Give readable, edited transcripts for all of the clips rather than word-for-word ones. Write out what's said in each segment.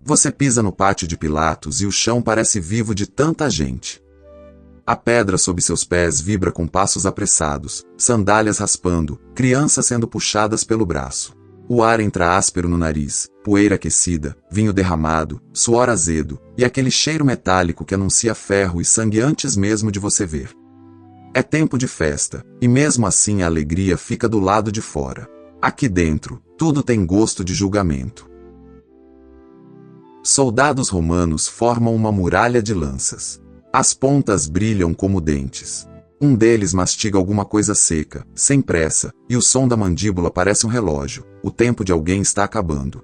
Você pisa no pátio de Pilatos e o chão parece vivo de tanta gente. A pedra sob seus pés vibra com passos apressados, sandálias raspando, crianças sendo puxadas pelo braço. O ar entra áspero no nariz, poeira aquecida, vinho derramado, suor azedo, e aquele cheiro metálico que anuncia ferro e sangue antes mesmo de você ver. É tempo de festa, e mesmo assim a alegria fica do lado de fora. Aqui dentro, tudo tem gosto de julgamento. Soldados romanos formam uma muralha de lanças. As pontas brilham como dentes. Um deles mastiga alguma coisa seca, sem pressa, e o som da mandíbula parece um relógio. O tempo de alguém está acabando.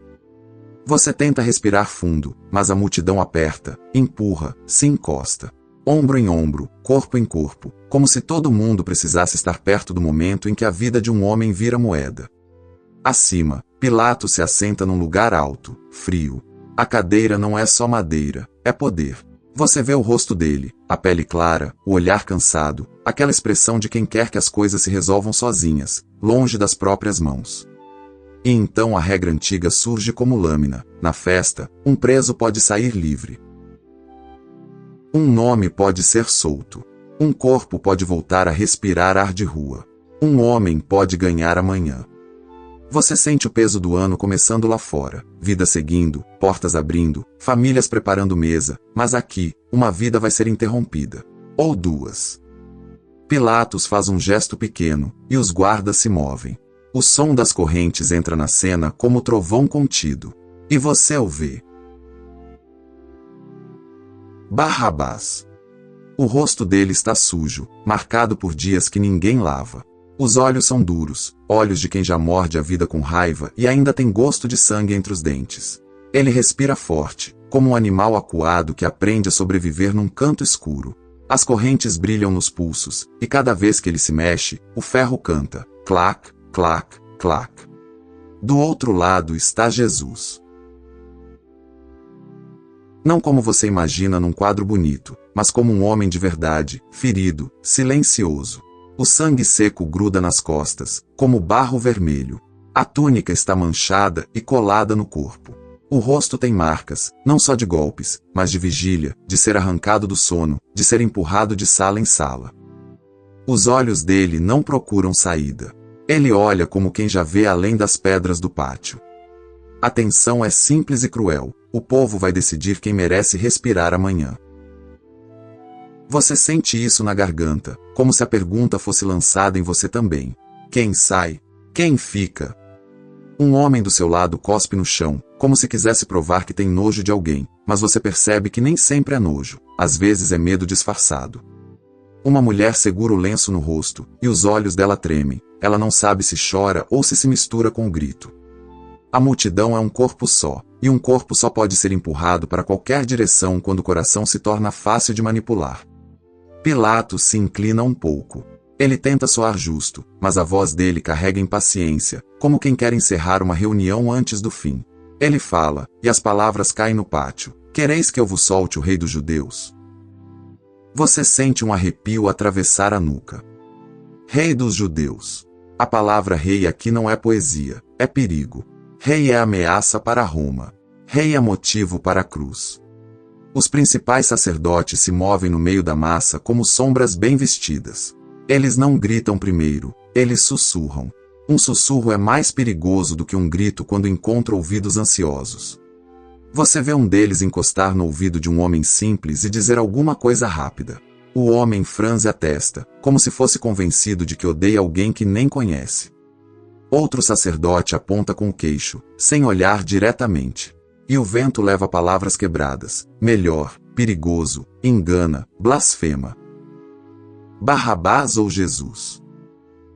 Você tenta respirar fundo, mas a multidão aperta, empurra, se encosta. Ombro em ombro, corpo em corpo, como se todo mundo precisasse estar perto do momento em que a vida de um homem vira moeda. Acima, Pilatos se assenta num lugar alto, frio. A cadeira não é só madeira, é poder. Você vê o rosto dele, a pele clara, o olhar cansado, aquela expressão de quem quer que as coisas se resolvam sozinhas, longe das próprias mãos. E então a regra antiga surge como lâmina. Na festa, um preso pode sair livre. Um nome pode ser solto. Um corpo pode voltar a respirar ar de rua. Um homem pode ganhar amanhã. Você sente o peso do ano começando lá fora, vida seguindo, portas abrindo, famílias preparando mesa, mas aqui, uma vida vai ser interrompida. Ou duas. Pilatos faz um gesto pequeno, e os guardas se movem. O som das correntes entra na cena como trovão contido. E você o vê. Barrabás. O rosto dele está sujo, marcado por dias que ninguém lava. Os olhos são duros, olhos de quem já morde a vida com raiva e ainda tem gosto de sangue entre os dentes. Ele respira forte, como um animal acuado que aprende a sobreviver num canto escuro. As correntes brilham nos pulsos, e cada vez que ele se mexe, o ferro canta, clac, clac, clac. Do outro lado está Jesus. Não como você imagina num quadro bonito, mas como um homem de verdade, ferido, silencioso. O sangue seco gruda nas costas, como barro vermelho. A túnica está manchada e colada no corpo. O rosto tem marcas, não só de golpes, mas de vigília, de ser arrancado do sono, de ser empurrado de sala em sala. Os olhos dele não procuram saída. Ele olha como quem já vê além das pedras do pátio. A tensão é simples e cruel. O povo vai decidir quem merece respirar amanhã. Você sente isso na garganta, como se a pergunta fosse lançada em você também. Quem sai? Quem fica? Um homem do seu lado cospe no chão, como se quisesse provar que tem nojo de alguém, mas você percebe que nem sempre é nojo, às vezes é medo disfarçado. Uma mulher segura o lenço no rosto, e os olhos dela tremem, ela não sabe se chora ou se mistura com o grito. A multidão é um corpo só, e um corpo só pode ser empurrado para qualquer direção quando o coração se torna fácil de manipular. Pilatos se inclina um pouco. Ele tenta soar justo, mas a voz dele carrega impaciência, como quem quer encerrar uma reunião antes do fim. Ele fala, e as palavras caem no pátio. Quereis que eu vos solte o rei dos judeus? Você sente um arrepio atravessar a nuca. Rei dos judeus. A palavra rei aqui não é poesia, é perigo. Rei é ameaça para Roma. Rei é motivo para a cruz. Os principais sacerdotes se movem no meio da massa como sombras bem vestidas. Eles não gritam primeiro, eles sussurram. Um sussurro é mais perigoso do que um grito quando encontra ouvidos ansiosos. Você vê um deles encostar no ouvido de um homem simples e dizer alguma coisa rápida. O homem franze a testa, como se fosse convencido de que odeia alguém que nem conhece. Outro sacerdote aponta com o queixo, sem olhar diretamente. E o vento leva palavras quebradas. Melhor, perigoso, engana, blasfema. Barrabás ou Jesus?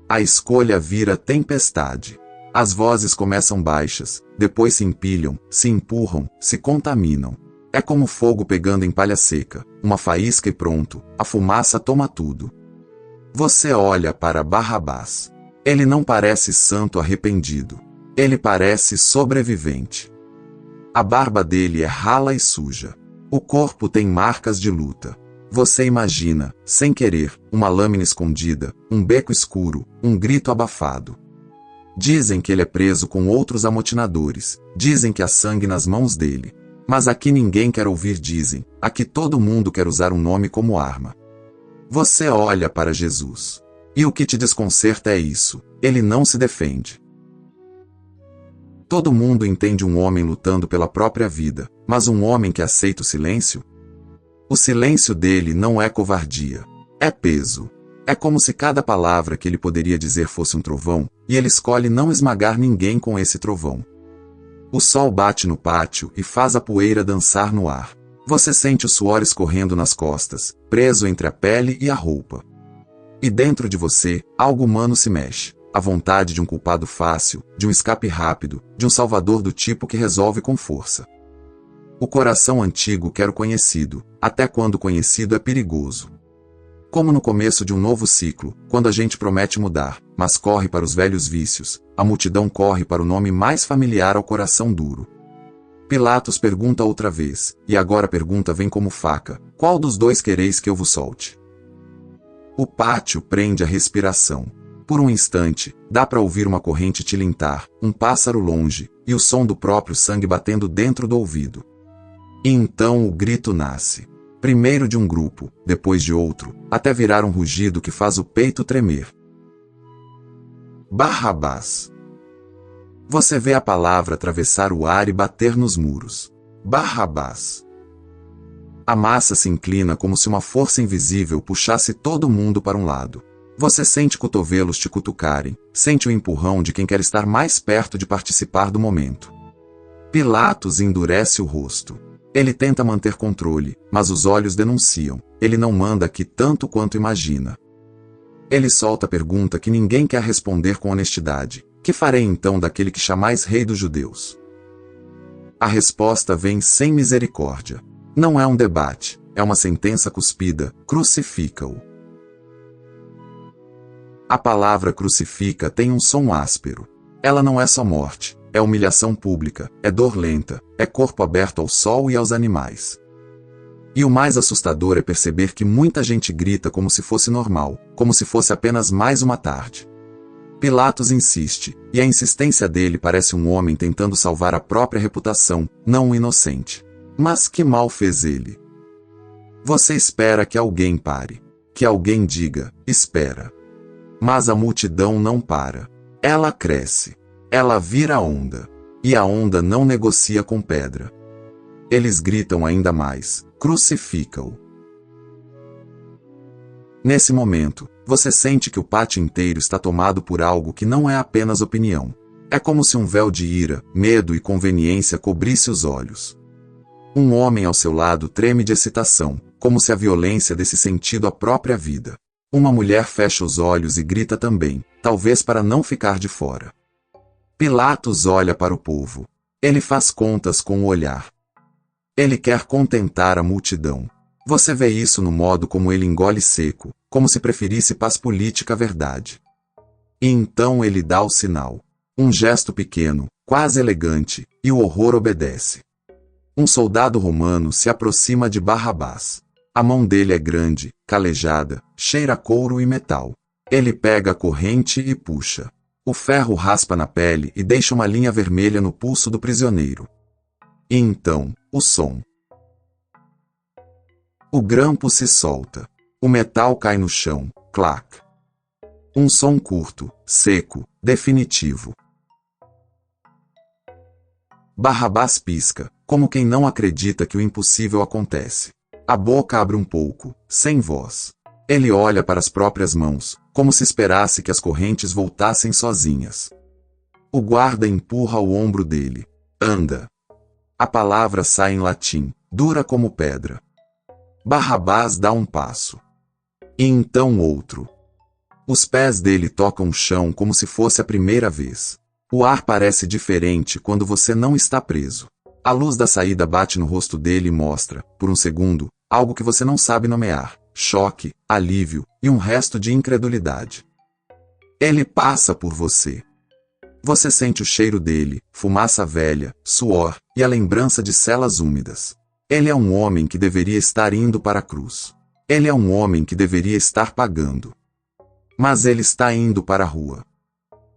A escolha vira tempestade. As vozes começam baixas, depois se empilham, se empurram, se contaminam. É como fogo pegando em palha seca, uma faísca e pronto, a fumaça toma tudo. Você olha para Barrabás. Ele não parece santo arrependido. Ele parece sobrevivente. A barba dele é rala e suja. O corpo tem marcas de luta. Você imagina, sem querer, uma lâmina escondida, um beco escuro, um grito abafado. Dizem que ele é preso com outros amotinadores, dizem que há sangue nas mãos dele. Mas aqui ninguém quer ouvir dizem, aqui todo mundo quer usar um nome como arma. Você olha para Jesus. E o que te desconcerta é isso, ele não se defende. Todo mundo entende um homem lutando pela própria vida, mas um homem que aceita o silêncio? O silêncio dele não é covardia, é peso. É como se cada palavra que ele poderia dizer fosse um trovão, e ele escolhe não esmagar ninguém com esse trovão. O sol bate no pátio e faz a poeira dançar no ar. Você sente o suor escorrendo nas costas, preso entre a pele e a roupa. E dentro de você, algo humano se mexe. A vontade de um culpado fácil, de um escape rápido, de um salvador do tipo que resolve com força. O coração antigo quer o conhecido, até quando o conhecido é perigoso. Como no começo de um novo ciclo, quando a gente promete mudar, mas corre para os velhos vícios, a multidão corre para o nome mais familiar ao coração duro. Pilatos pergunta outra vez, e agora a pergunta vem como faca: qual dos dois quereis que eu vos solte? O pátio prende a respiração. Por um instante, dá para ouvir uma corrente tilintar, um pássaro longe, e o som do próprio sangue batendo dentro do ouvido. E então o grito nasce. Primeiro de um grupo, depois de outro, até virar um rugido que faz o peito tremer. Barrabás. Você vê a palavra atravessar o ar e bater nos muros. Barrabás. A massa se inclina como se uma força invisível puxasse todo mundo para um lado. Você sente cotovelos te cutucarem, sente o empurrão de quem quer estar mais perto de participar do momento. Pilatos endurece o rosto. Ele tenta manter controle, mas os olhos denunciam. Ele não manda aqui tanto quanto imagina. Ele solta a pergunta que ninguém quer responder com honestidade. Que farei então daquele que chamais rei dos judeus? A resposta vem sem misericórdia. Não é um debate, é uma sentença cuspida: crucifica-o. A palavra crucifica tem um som áspero. Ela não é só morte, é humilhação pública, é dor lenta, é corpo aberto ao sol e aos animais. E o mais assustador é perceber que muita gente grita como se fosse normal, como se fosse apenas mais uma tarde. Pilatos insiste, e a insistência dele parece um homem tentando salvar a própria reputação, não um inocente. Mas que mal fez ele? Você espera que alguém pare, que alguém diga: espera. Mas a multidão não para. Ela cresce. Ela vira onda. E a onda não negocia com pedra. Eles gritam ainda mais: crucifica-o. Nesse momento, você sente que o pátio inteiro está tomado por algo que não é apenas opinião. É como se um véu de ira, medo e conveniência cobrisse os olhos. Um homem ao seu lado treme de excitação, como se a violência desse sentido à própria vida. Uma mulher fecha os olhos e grita também, talvez para não ficar de fora. Pilatos olha para o povo. Ele faz contas com o olhar. Ele quer contentar a multidão. Você vê isso no modo como ele engole seco, como se preferisse paz política à verdade. E então ele dá o sinal. Um gesto pequeno, quase elegante, e o horror obedece. Um soldado romano se aproxima de Barrabás. A mão dele é grande, calejada, cheira a couro e metal. Ele pega a corrente e puxa. O ferro raspa na pele e deixa uma linha vermelha no pulso do prisioneiro. E então, o som. O grampo se solta. O metal cai no chão, clac. Um som curto, seco, definitivo. Barrabás pisca, como quem não acredita que o impossível acontece. A boca abre um pouco, sem voz. Ele olha para as próprias mãos, como se esperasse que as correntes voltassem sozinhas. O guarda empurra o ombro dele. Anda. A palavra sai em latim, dura como pedra. Barrabás dá um passo. E então outro. Os pés dele tocam o chão como se fosse a primeira vez. O ar parece diferente quando você não está preso. A luz da saída bate no rosto dele e mostra, por um segundo, algo que você não sabe nomear: choque, alívio e um resto de incredulidade. Ele passa por você. Você sente o cheiro dele, fumaça velha, suor e a lembrança de celas úmidas. Ele é um homem que deveria estar indo para a cruz. Ele é um homem que deveria estar pagando. Mas ele está indo para a rua.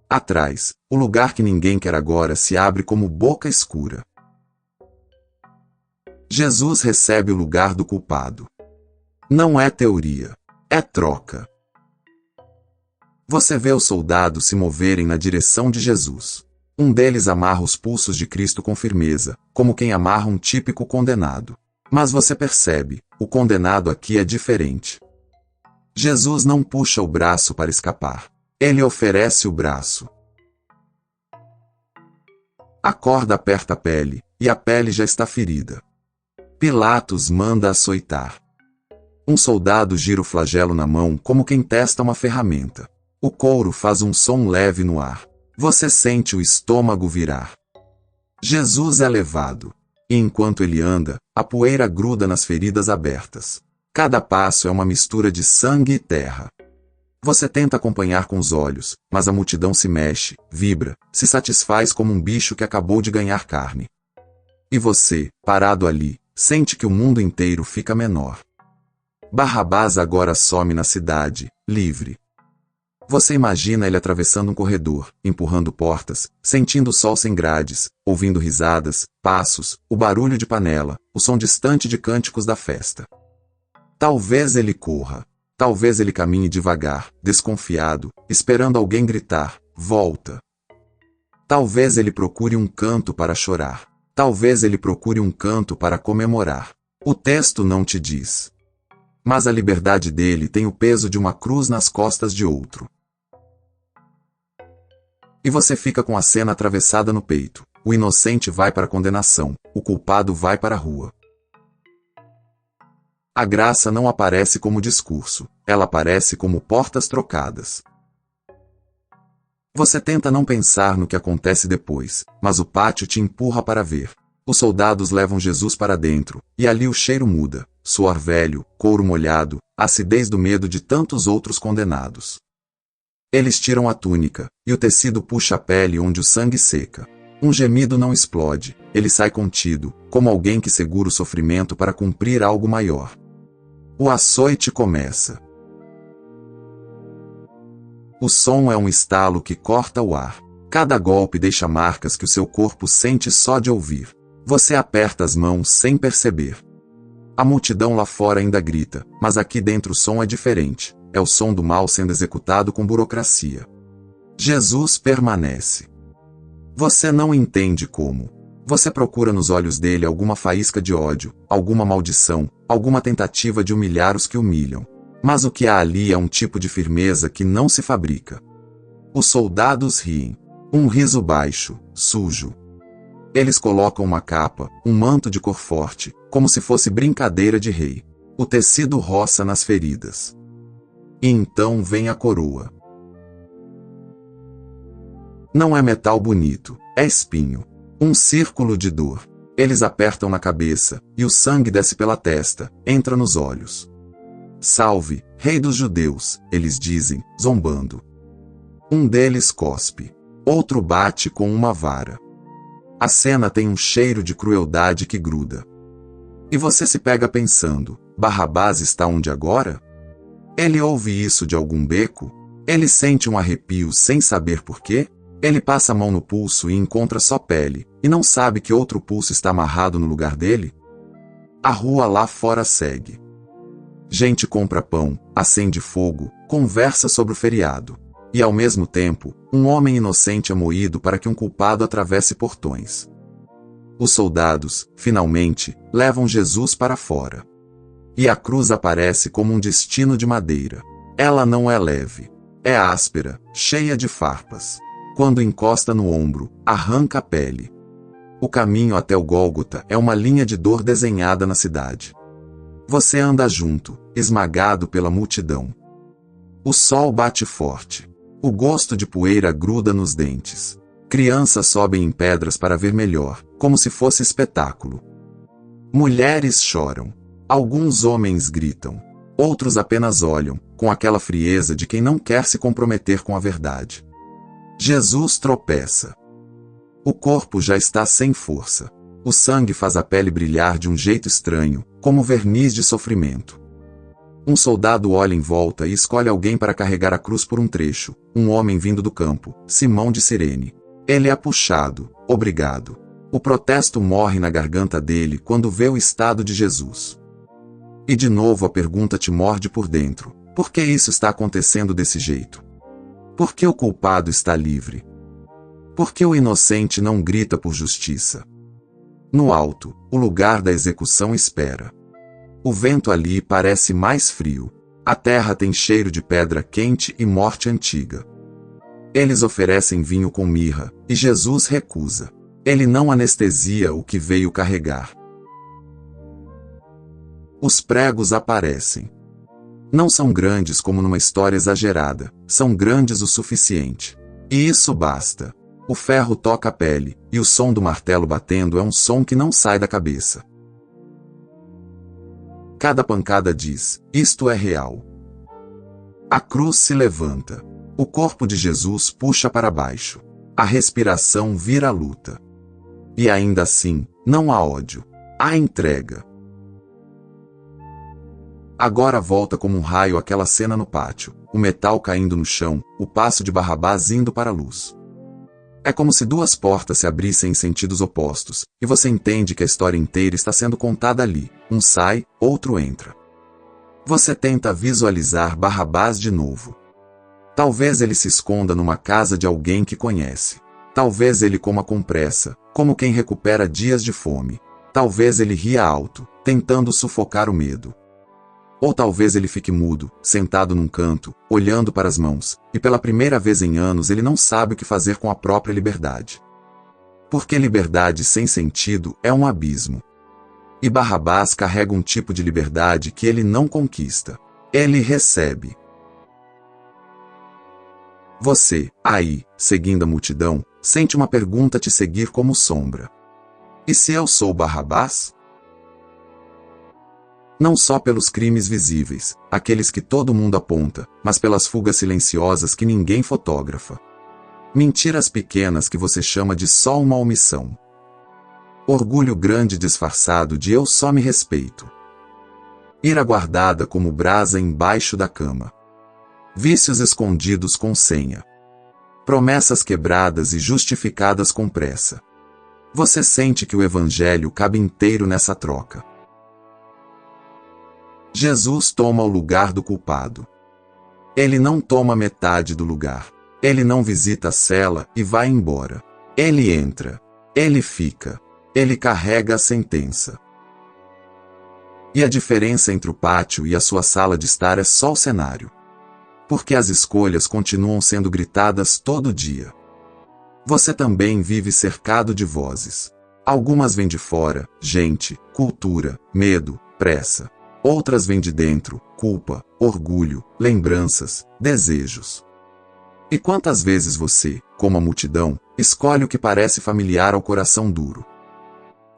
Atrás, o lugar que ninguém quer agora se abre como boca escura. Jesus recebe o lugar do culpado. Não é teoria. É troca. Você vê os soldados se moverem na direção de Jesus. Um deles amarra os pulsos de Cristo com firmeza, como quem amarra um típico condenado. Mas você percebe, o condenado aqui é diferente. Jesus não puxa o braço para escapar. Ele oferece o braço. A corda aperta a pele, e a pele já está ferida. Pilatos manda açoitar. Um soldado gira o flagelo na mão como quem testa uma ferramenta. O couro faz um som leve no ar. Você sente o estômago virar. Jesus é levado. E enquanto ele anda, a poeira gruda nas feridas abertas. Cada passo é uma mistura de sangue e terra. Você tenta acompanhar com os olhos, mas a multidão se mexe, vibra, se satisfaz como um bicho que acabou de ganhar carne. E você, parado ali, sente que o mundo inteiro fica menor. Barrabás agora some na cidade, livre. Você imagina ele atravessando um corredor, empurrando portas, sentindo o sol sem grades, ouvindo risadas, passos, o barulho de panela, o som distante de cânticos da festa. Talvez ele corra. Talvez ele caminhe devagar, desconfiado, esperando alguém gritar, volta. Talvez ele procure um canto para chorar. Talvez ele procure um canto para comemorar. O texto não te diz. Mas a liberdade dele tem o peso de uma cruz nas costas de outro. E você fica com a cena atravessada no peito. O inocente vai para a condenação, o culpado vai para a rua. A graça não aparece como discurso, ela aparece como portas trocadas. Você tenta não pensar no que acontece depois, mas o pátio te empurra para ver. Os soldados levam Jesus para dentro, e ali o cheiro muda, suor velho, couro molhado, acidez do medo de tantos outros condenados. Eles tiram a túnica, e o tecido puxa a pele onde o sangue seca. Um gemido não explode, ele sai contido, como alguém que segura o sofrimento para cumprir algo maior. O açoite começa. O som é um estalo que corta o ar. Cada golpe deixa marcas que o seu corpo sente só de ouvir. Você aperta as mãos sem perceber. A multidão lá fora ainda grita, mas aqui dentro o som é diferente. É o som do mal sendo executado com burocracia. Jesus permanece. Você não entende como. Você procura nos olhos dele alguma faísca de ódio, alguma maldição, alguma tentativa de humilhar os que humilham. Mas o que há ali é um tipo de firmeza que não se fabrica. Os soldados riem. Um riso baixo, sujo. Eles colocam uma capa, um manto de cor forte, como se fosse brincadeira de rei. O tecido roça nas feridas. E então vem a coroa. Não é metal bonito, é espinho. Um círculo de dor. Eles apertam na cabeça, e o sangue desce pela testa, entra nos olhos. Salve, Rei dos Judeus, eles dizem, zombando. Um deles cospe. Outro bate com uma vara. A cena tem um cheiro de crueldade que gruda. E você se pega pensando, Barrabás está onde agora? Ele ouve isso de algum beco? Ele sente um arrepio sem saber por quê? Ele passa a mão no pulso e encontra só pele, e não sabe que outro pulso está amarrado no lugar dele? A rua lá fora segue. Gente compra pão, acende fogo, conversa sobre o feriado. E ao mesmo tempo, um homem inocente é moído para que um culpado atravesse portões. Os soldados, finalmente, levam Jesus para fora. E a cruz aparece como um destino de madeira. Ela não é leve. É áspera, cheia de farpas. Quando encosta no ombro, arranca a pele. O caminho até o Gólgota é uma linha de dor desenhada na cidade. Você anda junto, esmagado pela multidão. O sol bate forte. O gosto de poeira gruda nos dentes. Crianças sobem em pedras para ver melhor, como se fosse espetáculo. Mulheres choram. Alguns homens gritam. Outros apenas olham, com aquela frieza de quem não quer se comprometer com a verdade. Jesus tropeça. O corpo já está sem força. O sangue faz a pele brilhar de um jeito estranho, como verniz de sofrimento. Um soldado olha em volta e escolhe alguém para carregar a cruz por um trecho, um homem vindo do campo, Simão de Cirene. Ele é puxado, obrigado. O protesto morre na garganta dele quando vê o estado de Jesus. E de novo a pergunta te morde por dentro: por que isso está acontecendo desse jeito? Por que o culpado está livre? Por que o inocente não grita por justiça? No alto, o lugar da execução espera. O vento ali parece mais frio. A terra tem cheiro de pedra quente e morte antiga. Eles oferecem vinho com mirra, e Jesus recusa. Ele não anestesia o que veio carregar. Os pregos aparecem. Não são grandes como numa história exagerada, são grandes o suficiente. E isso basta. O ferro toca a pele, e o som do martelo batendo é um som que não sai da cabeça. Cada pancada diz: isto é real. A cruz se levanta. O corpo de Jesus puxa para baixo. A respiração vira luta. E ainda assim, não há ódio. Há entrega. Agora volta como um raio aquela cena no pátio, o metal caindo no chão, o passo de Barrabás indo para a luz. É como se duas portas se abrissem em sentidos opostos, e você entende que a história inteira está sendo contada ali. Um sai, outro entra. Você tenta visualizar Barrabás de novo. Talvez ele se esconda numa casa de alguém que conhece. Talvez ele coma com pressa, como quem recupera dias de fome. Talvez ele ria alto, tentando sufocar o medo. Ou talvez ele fique mudo, sentado num canto, olhando para as mãos, e pela primeira vez em anos ele não sabe o que fazer com a própria liberdade. Porque liberdade sem sentido é um abismo. E Barrabás carrega um tipo de liberdade que ele não conquista. Ele recebe. Você, aí, seguindo a multidão, sente uma pergunta te seguir como sombra. E se eu sou Barrabás? Não só pelos crimes visíveis, aqueles que todo mundo aponta, mas pelas fugas silenciosas que ninguém fotografa. Mentiras pequenas que você chama de só uma omissão. Orgulho grande disfarçado de eu só me respeito. Ira guardada como brasa embaixo da cama. Vícios escondidos com senha. Promessas quebradas e justificadas com pressa. Você sente que o evangelho cabe inteiro nessa troca. Jesus toma o lugar do culpado. Ele não toma metade do lugar. Ele não visita a cela e vai embora. Ele entra. Ele fica. Ele carrega a sentença. E a diferença entre o pátio e a sua sala de estar é só o cenário. Porque as escolhas continuam sendo gritadas todo dia. Você também vive cercado de vozes. Algumas vêm de fora, gente, cultura, medo, pressa. Outras vêm de dentro, culpa, orgulho, lembranças, desejos. E quantas vezes você, como a multidão, escolhe o que parece familiar ao coração duro?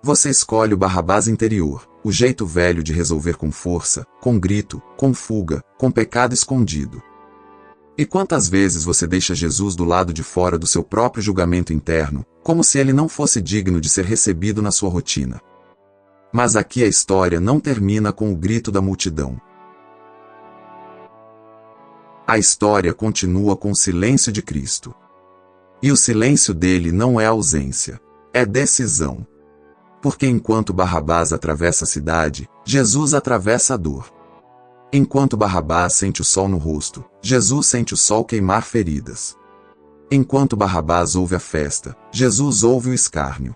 Você escolhe o Barrabás interior, o jeito velho de resolver com força, com grito, com fuga, com pecado escondido. E quantas vezes você deixa Jesus do lado de fora do seu próprio julgamento interno, como se ele não fosse digno de ser recebido na sua rotina? Mas aqui a história não termina com o grito da multidão. A história continua com o silêncio de Cristo. E o silêncio dele não é ausência, é decisão. Porque enquanto Barrabás atravessa a cidade, Jesus atravessa a dor. Enquanto Barrabás sente o sol no rosto, Jesus sente o sol queimar feridas. Enquanto Barrabás ouve a festa, Jesus ouve o escárnio.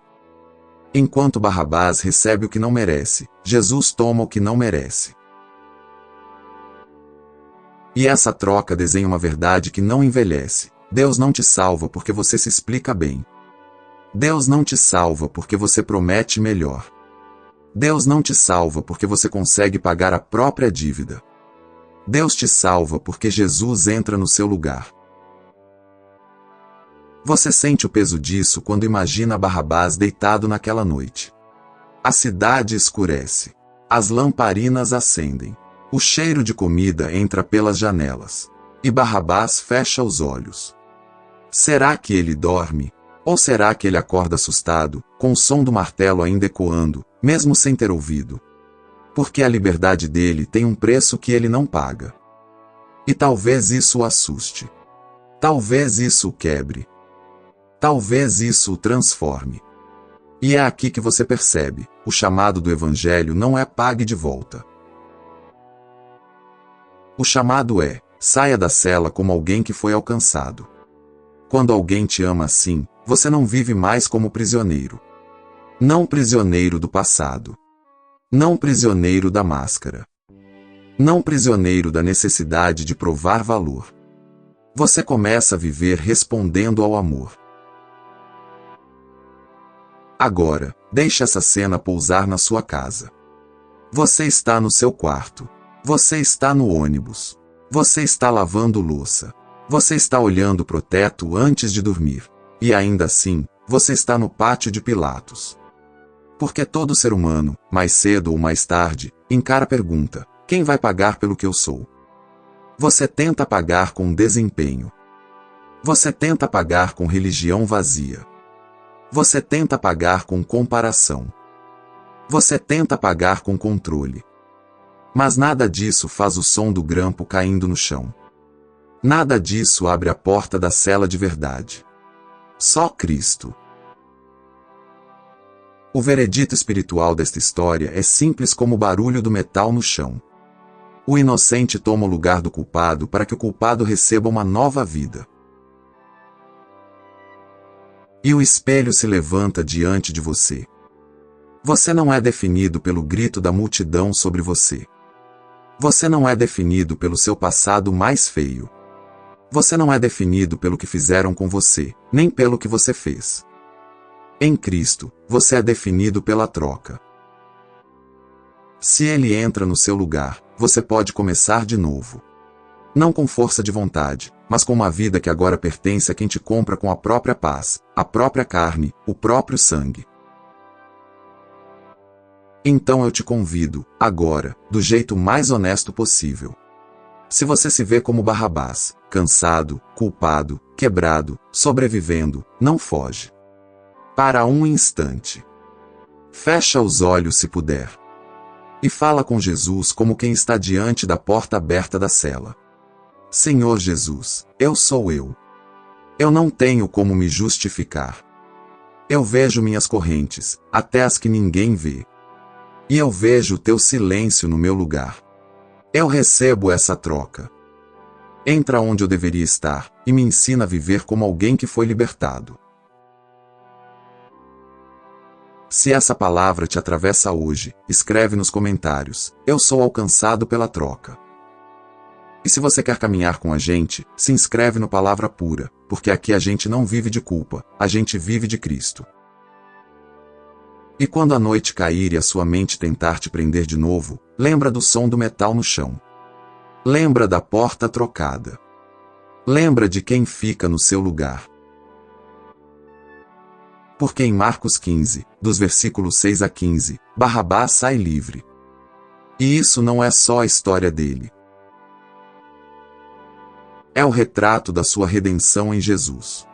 Enquanto Barrabás recebe o que não merece, Jesus toma o que não merece. E essa troca desenha uma verdade que não envelhece. Deus não te salva porque você se explica bem. Deus não te salva porque você promete melhor. Deus não te salva porque você consegue pagar a própria dívida. Deus te salva porque Jesus entra no seu lugar. Você sente o peso disso quando imagina Barrabás deitado naquela noite. A cidade escurece. As lamparinas acendem. O cheiro de comida entra pelas janelas. E Barrabás fecha os olhos. Será que ele dorme? Ou será que ele acorda assustado, com o som do martelo ainda ecoando, mesmo sem ter ouvido? Porque a liberdade dele tem um preço que ele não paga. E talvez isso o assuste. Talvez isso o quebre. Talvez isso o transforme. E é aqui que você percebe, o chamado do Evangelho não é pague de volta. O chamado é, saia da cela como alguém que foi alcançado. Quando alguém te ama assim, você não vive mais como prisioneiro. Não prisioneiro do passado. Não prisioneiro da máscara. Não prisioneiro da necessidade de provar valor. Você começa a viver respondendo ao amor. Agora, deixe essa cena pousar na sua casa. Você está no seu quarto. Você está no ônibus. Você está lavando louça. Você está olhando pro teto antes de dormir. E ainda assim, você está no pátio de Pilatos. Porque todo ser humano, mais cedo ou mais tarde, encara a pergunta: quem vai pagar pelo que eu sou? Você tenta pagar com desempenho. Você tenta pagar com religião vazia. Você tenta pagar com comparação. Você tenta pagar com controle. Mas nada disso faz o som do grampo caindo no chão. Nada disso abre a porta da cela de verdade. Só Cristo. O veredito espiritual desta história é simples como o barulho do metal no chão. O inocente toma o lugar do culpado para que o culpado receba uma nova vida. E o espelho se levanta diante de você. Você não é definido pelo grito da multidão sobre você. Você não é definido pelo seu passado mais feio. Você não é definido pelo que fizeram com você, nem pelo que você fez. Em Cristo, você é definido pela troca. Se Ele entra no seu lugar, você pode começar de novo. Não com força de vontade, mas com uma vida que agora pertence a quem te compra com a própria paz, a própria carne, o próprio sangue. Então eu te convido, agora, do jeito mais honesto possível. Se você se vê como Barrabás, cansado, culpado, quebrado, sobrevivendo, não foge. Para um instante. Fecha os olhos se puder. E fala com Jesus como quem está diante da porta aberta da cela. Senhor Jesus, eu sou eu. Eu não tenho como me justificar. Eu vejo minhas correntes, até as que ninguém vê. E eu vejo o teu silêncio no meu lugar. Eu recebo essa troca. Entra onde eu deveria estar, e me ensina a viver como alguém que foi libertado. Se essa palavra te atravessa hoje, escreve nos comentários: eu sou alcançado pela troca. E se você quer caminhar com a gente, se inscreve no Palavra Pura, porque aqui a gente não vive de culpa, a gente vive de Cristo. E quando a noite cair e a sua mente tentar te prender de novo, lembra do som do metal no chão. Lembra da porta trocada. Lembra de quem fica no seu lugar. Porque em Marcos 15, dos versículos 6 a 15, Barrabás sai livre. E isso não é só a história dele. É o retrato da sua redenção em Jesus.